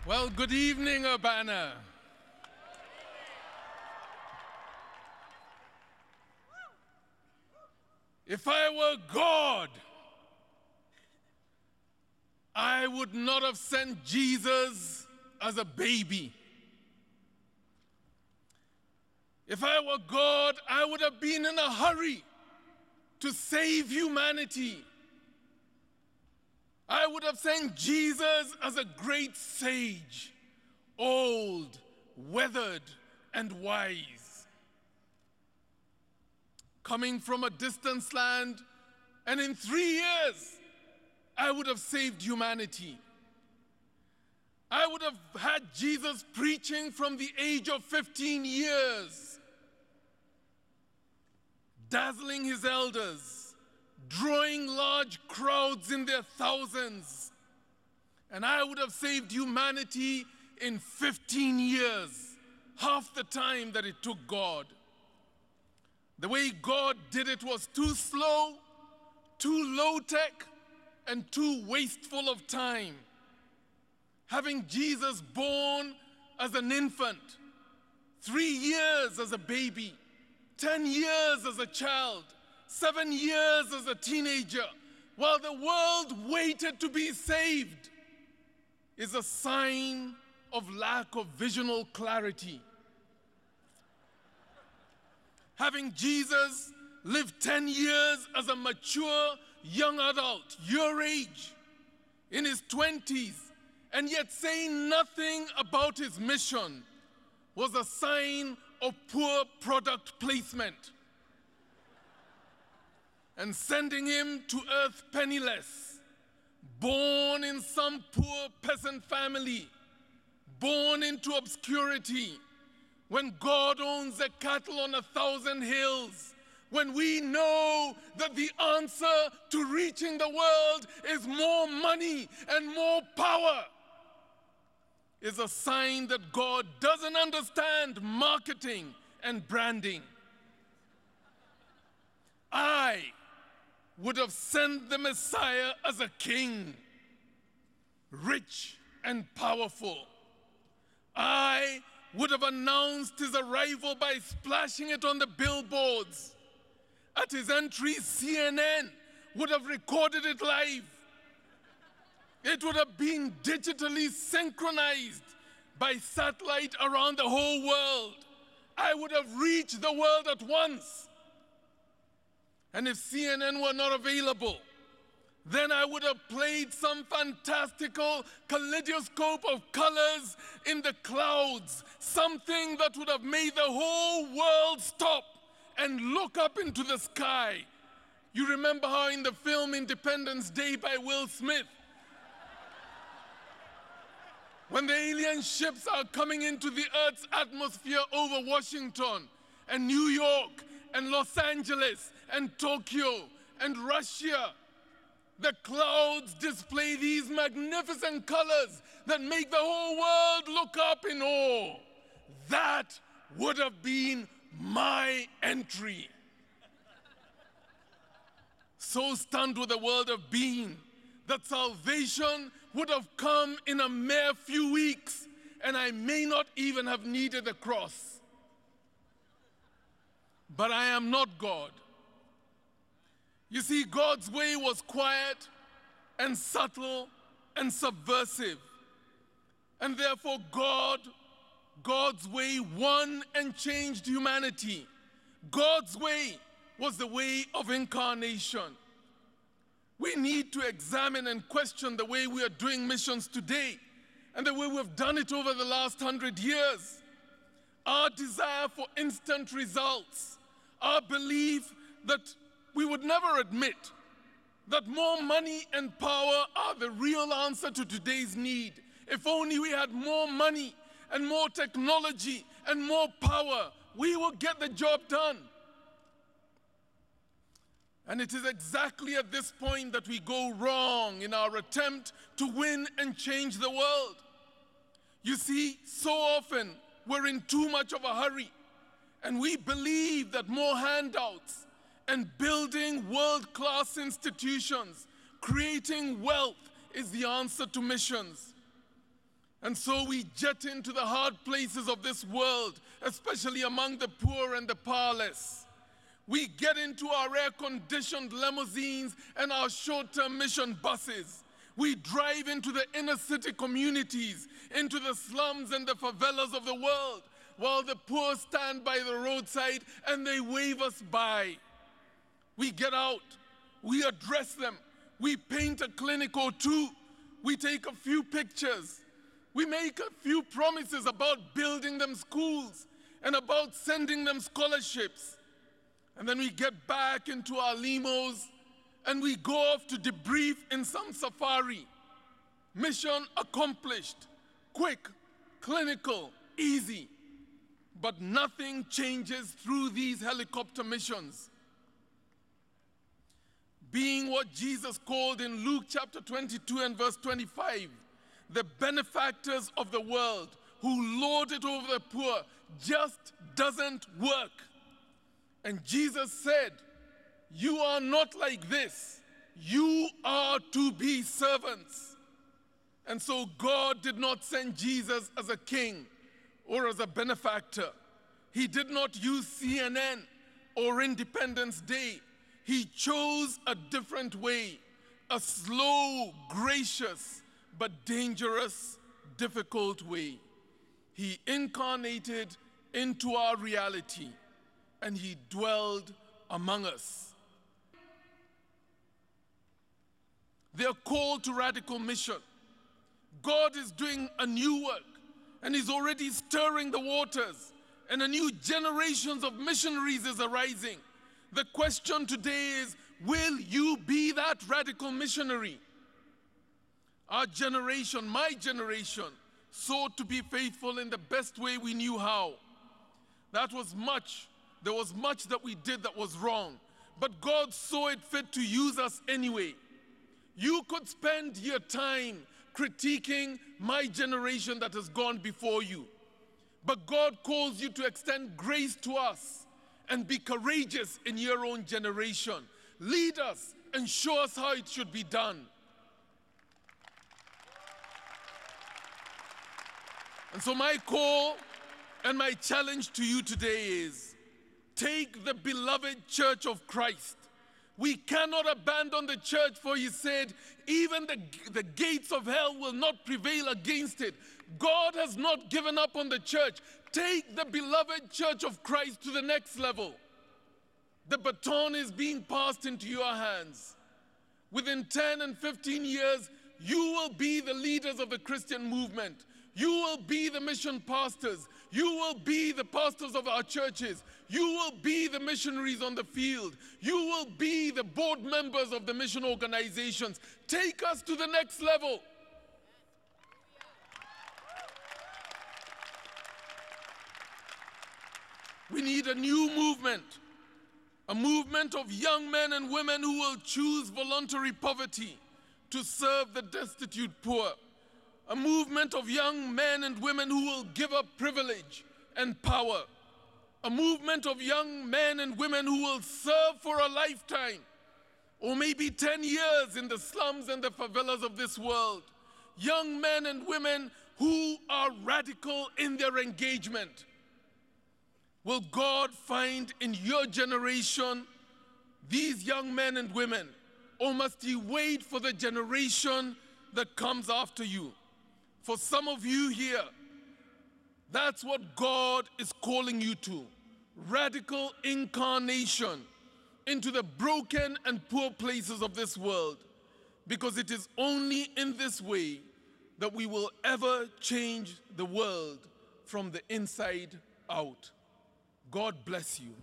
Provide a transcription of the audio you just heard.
Well, good evening, Urbana. If I were God, I would not have sent Jesus as a baby. If I were God, I would have been in a hurry to save humanity. I would have sent Jesus as a great sage, old, weathered, and wise, coming from a distant land, and in 3 years, I would have saved humanity. I would have had Jesus preaching from the age of 15 years, dazzling his elders, drawing large crowds in their thousands, and I would have saved humanity in 15 years, half the time that it took God. The way God did it was too slow, too low-tech, and too wasteful of time. Having Jesus born as an infant, 3 years as a baby, 10 years as a child, 7 years as a teenager, while the world waited to be saved, is a sign of lack of visional clarity. Having Jesus live 10 years as a mature young adult, your age, in his 20s, and yet saying nothing about his mission, was a sign of poor product placement. And sending him to earth penniless, born in some poor peasant family, born into obscurity, when God owns the cattle on 1,000 hills, when we know that the answer to reaching the world is more money and more power, is a sign that God doesn't understand marketing and branding. I would have sent the Messiah as a king, rich and powerful. I would have announced his arrival by splashing it on the billboards. At his entry, CNN would have recorded it live. It would have been digitally synchronized by satellite around the whole world. I would have reached the world at once. And if CNN were not available, then I would have played some fantastical kaleidoscope of colors in the clouds, something that would have made the whole world stop and look up into the sky. You remember how in the film Independence Day by Will Smith, when the alien ships are coming into the Earth's atmosphere over Washington and New York and Los Angeles and Tokyo and Russia, the clouds display these magnificent colors that make the whole world look up in awe. That would have been my entry. So stunned would the world have been that salvation would have come in a mere few weeks, and I may not even have needed the cross. But I am not God. You see, God's way was quiet and subtle and subversive. And therefore God's way won and changed humanity. God's way was the way of incarnation. We need to examine and question the way we are doing missions today and the way we've done it over the last 100 years. Our desire for instant results, our belief that we would never admit that more money and power are the real answer to today's need. If only we had more money and more technology and more power, we will get the job done. And it is exactly at this point that we go wrong in our attempt to win and change the world. You see, so often we're in too much of a hurry, and we believe that more handouts and building world-class institutions, creating wealth is the answer to missions. And so we jet into the hard places of this world, especially among the poor and the powerless. We get into our air-conditioned limousines and our short-term mission buses. We drive into the inner city communities, into the slums and the favelas of the world, while the poor stand by the roadside and they wave us by. We get out, we address them, we paint a clinic or two, we take a few pictures, we make a few promises about building them schools and about sending them scholarships. And then we get back into our limos and we go off to debrief in some safari. Mission accomplished, quick, clinical, easy. But nothing changes through these helicopter missions. Being what Jesus called in Luke chapter 22 and verse 25, the benefactors of the world who lord it over the poor, just doesn't work. And Jesus said, you are not like this. You are to be servants. And so God did not send Jesus as a king or as a benefactor. He did not use CNN or Independence Day. He chose a different way, a slow, gracious, but dangerous, difficult way. He incarnated into our reality, and he dwelled among us. They are called to radical mission. God is doing a new work, and he's already stirring the waters, and a new generations of missionaries is arising. The question today is, will you be that radical missionary? Our generation, my generation, sought to be faithful in the best way we knew how. There was much that we did that was wrong, but God saw it fit to use us anyway. You could spend your time critiquing my generation that has gone before you, but God calls you to extend grace to us and be courageous in your own generation. Lead us and show us how it should be done. And so my call and my challenge to you today is, take the beloved church of Christ. We cannot abandon the church, for he said, even the gates of hell will not prevail against it. God has not given up on the church. Take the beloved church of Christ to the next level. The baton is being passed into your hands. Within 10 and 15 years, you will be the leaders of the Christian movement. You will be the mission pastors. You will be the pastors of our churches. You will be the missionaries on the field. You will be the board members of the mission organizations. Take us to the next level. We need a new movement, a movement of young men and women who will choose voluntary poverty to serve the destitute poor. A movement of young men and women who will give up privilege and power. A movement of young men and women who will serve for a lifetime, or maybe 10 years in the slums and the favelas of this world. Young men and women who are radical in their engagement. Will God find in your generation these young men and women, or must he wait for the generation that comes after you? For some of you here, that's what God is calling you to. Radical incarnation into the broken and poor places of this world. Because it is only in this way that we will ever change the world from the inside out. God bless you.